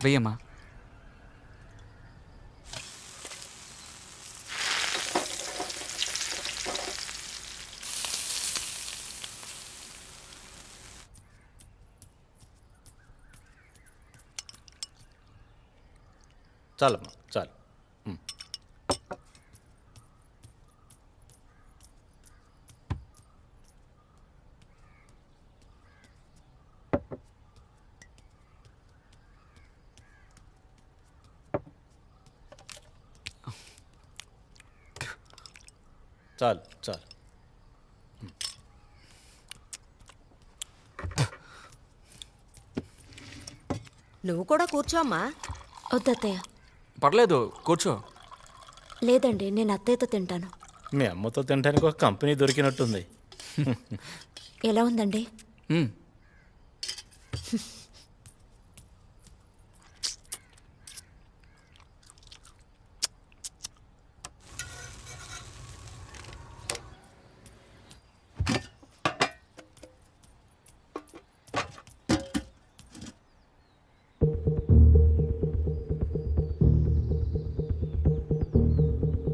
వెయ్యమ్మా. చాలమ్మా చాలు. చాలు చాలు. నువ్వు కూడా కూర్చో అమ్మా. వద్దత్తయ్య. పర్లేదు కూర్చో. లేదండి, నేను అత్తయ్యతో తింటాను. మీ అమ్మతో తినడానికి ఒక కంపెనీ దొరికినట్టుంది. ఎలా ఉందండి?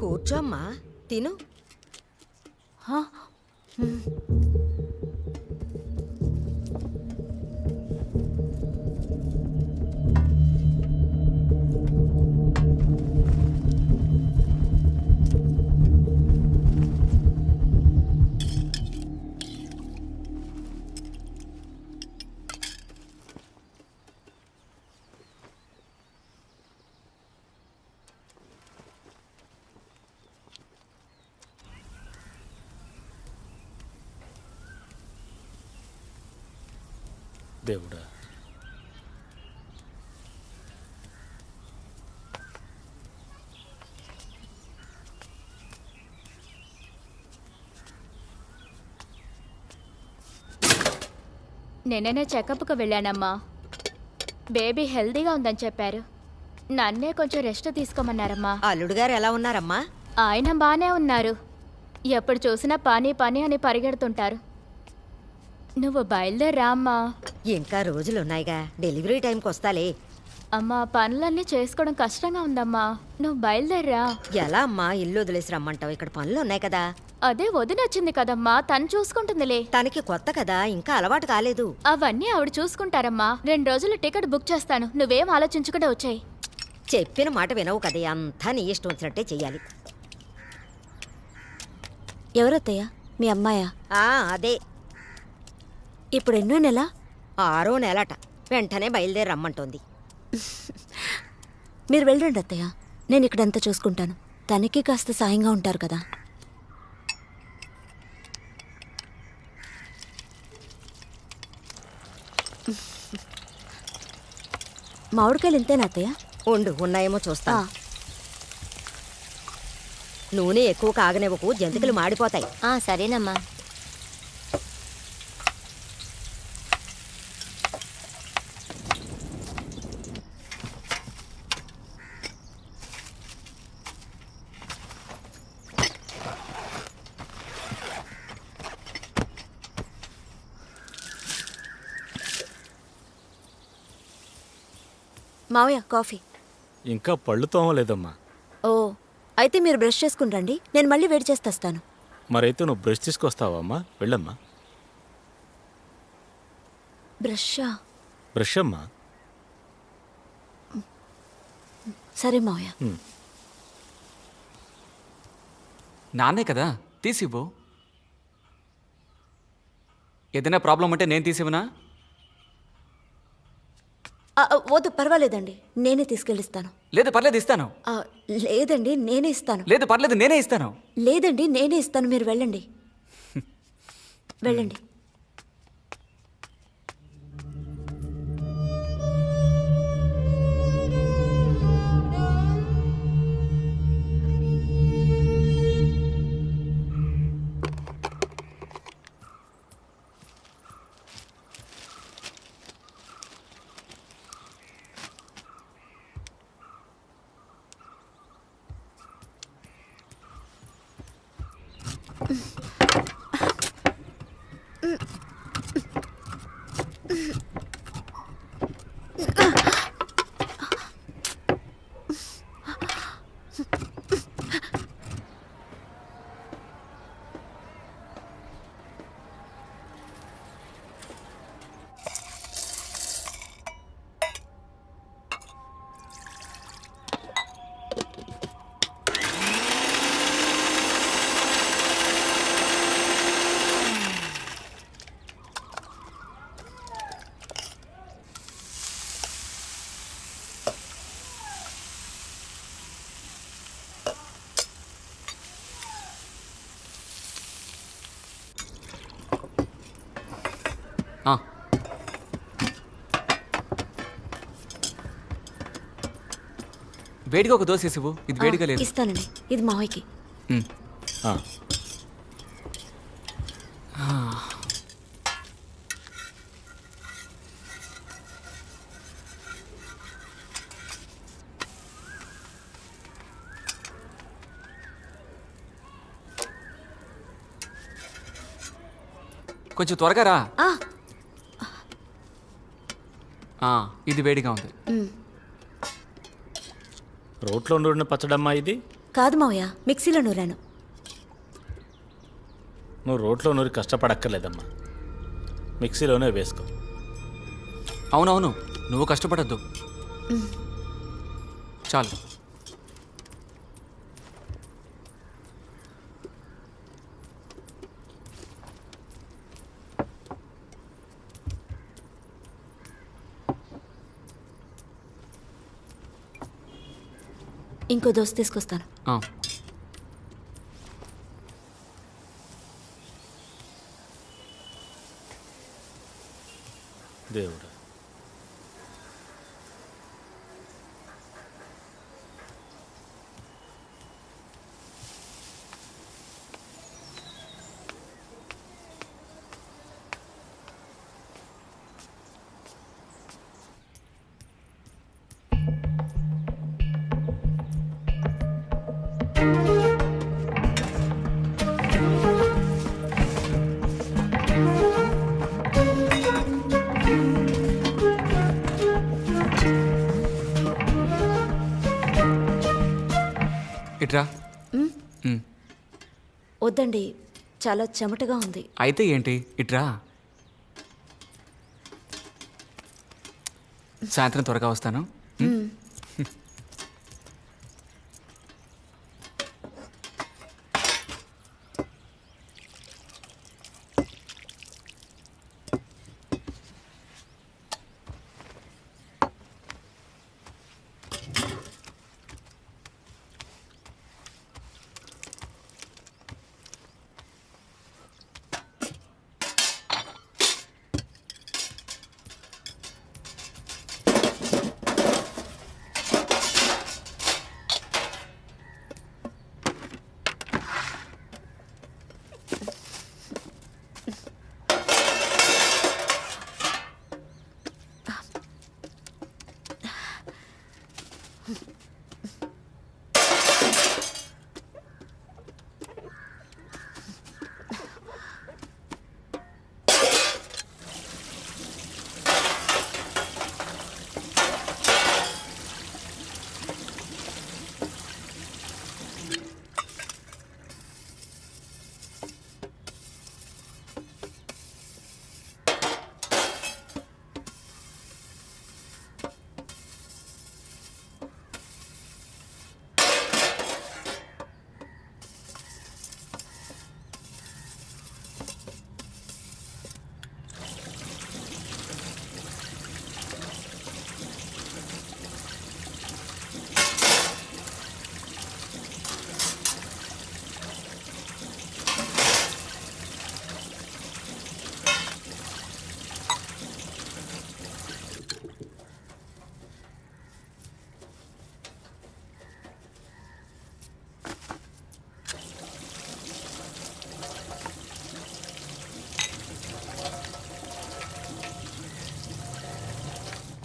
కూర్చో అమ్మా, తిను. దేవుడా, నిన్ననే చెకప్కి వెళ్ళానమ్మా. బేబీ హెల్దీగా ఉందని చెప్పారు. నన్నే కొంచెం రెస్ట్ తీసుకోమన్నారమ్మా. అల్లుడు గారు ఎలా ఉన్నారమ్మా? ఆయన బానే ఉన్నారు. ఎప్పుడు చూసినా పని పని అని పరిగెడుతుంటారు. నువ్వు బయలుదేరా అమ్మా. ఇంకా రోజులున్నాయిగా, డెలివరీ టైంకి వస్తాలే. అమ్మా, పనులన్నీ చేసుకోవడం కష్టంగా ఉందమ్మా. నువ్వు బయలుదేరా. ఎలా అమ్మా ఇల్లు వదిలేసి రమ్మంటావు? ఇక్కడ పనులు ఉన్నాయి కదా. అదే వదినొచ్చింది కదమ్మా, తను చూసుకుంటుందిలే. తనకి కొత్త కదా, ఇంకా అలవాటు కాలేదు. అవన్నీ ఆవిడ చూసుకుంటారమ్మా. 2 రోజులు టికెట్ బుక్ చేస్తాను, నువ్వేం ఆలోచించకుండా వచ్చాయి. చెప్పిన మాట వినవు కదే, అంతా నీ ఇష్టం వచ్చినట్టే చెయ్యాలి. ఎవరత్తయ్య? మీ అమ్మాయా? అదే. ఇప్పుడు ఎన్నో నెల? 6వ నెలట. వెంటనే బయలుదేరి రమ్మంటోంది. మీరు వెళ్ళండి అత్తయ్య, నేను ఇక్కడంతా చూసుకుంటాను. తనకి కాస్త సాయంగా ఉంటారు కదా. మామిడికాయలు ఇంతేనా అత్తయ్య? ఉన్నాయేమో చూస్తా. నూనె ఎక్కువ కాగనివ్వకు, జంతికలు మాడిపోతాయి. సరేనమ్మా. మావయ్య, కాఫీ. ఇంకా పళ్ళు తోమలేదమ్మా. ఓ, అయితే మీరు బ్రష్ చేసుకుని రండి, నేను మళ్ళీ వేడి చేస్తాను. మరైతే నువ్వు బ్రష్ తీసుకొస్తావా అమ్మా? వెళ్ళమ్మా. బ్రషా? బ్రష్ అమ్మా. సరే మావయ్య. నాన్నే కదా, తీసివ్వు. ఏదైనా ప్రాబ్లం అంటే నేను తీసివ్వనా? వద్దు, పర్వాలేదండి, నేనే తీసుకెళ్ళిస్తాను. లేదు పర్లేదు, ఇస్తాను. లేదండి, నేనే ఇస్తాను. లేదు పర్లేదు, నేనే ఇస్తాను. లేదండి, నేనే ఇస్తాను, మీరు వెళ్ళండి. వెళ్ళండి. వేడిగా ఒక దోశ వేసివు. ఇది వేడిగా లేదు. ఇస్తానండి. ఇది మావయ్యకి. మ్. ఆ, కొంచెం త్వరగా రా. ఆ, ఇది వేడిగా ఉంది. రోట్లో నూరిన పచ్చడమ్మా ఇది? కాదు మావయ్య, మిక్సీలో నూరాను. నువ్వు రోట్లో నూరి కష్టపడక్కర్లేదమ్మా, మిక్సీలోనే వేసుకో. అవునవును, నువ్వు కష్టపడద్దు. చాలు. ఇంకో దోశ తీసుకొస్తాను. ఆ. దేవుడా, ఇట్రా. వద్దండి, చాలా చెమటగా ఉంది. అయితే ఏంటి, ఇట్రా. సాయంత్రం త్వరగా వస్తాను.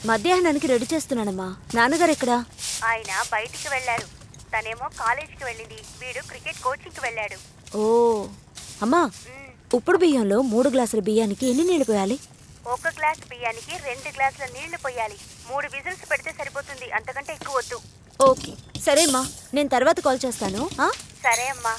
మధ్యాహ్నానికి రెడీ చేస్తున్నానమ్మా. నాన్నగారు ఎక్కడా? ఆయన బయటికి వెళ్ళారు. తనేమో కాలేజీకి వెళ్ళింది, వీడు క్రికెట్ కోచింగ్కి వెళ్ళాడు. ఓ అమ్మా, ఉప్పుడు బియ్యంలో 3 గ్లాసుల బియ్యానికి ఎన్ని నీళ్లు పోయాలి? 1 గ్లాస్ బియ్యానికి 2 గ్లాసుల నీళ్లు పోయాలి. 3 విజిల్స్ పెడితే సరిపోతుంది, అంతకంటే ఎక్కువ వద్దు. ఓకే సరే అమ్మా, నేను తర్వాత కాల్ చేస్తాను. సరే అమ్మా.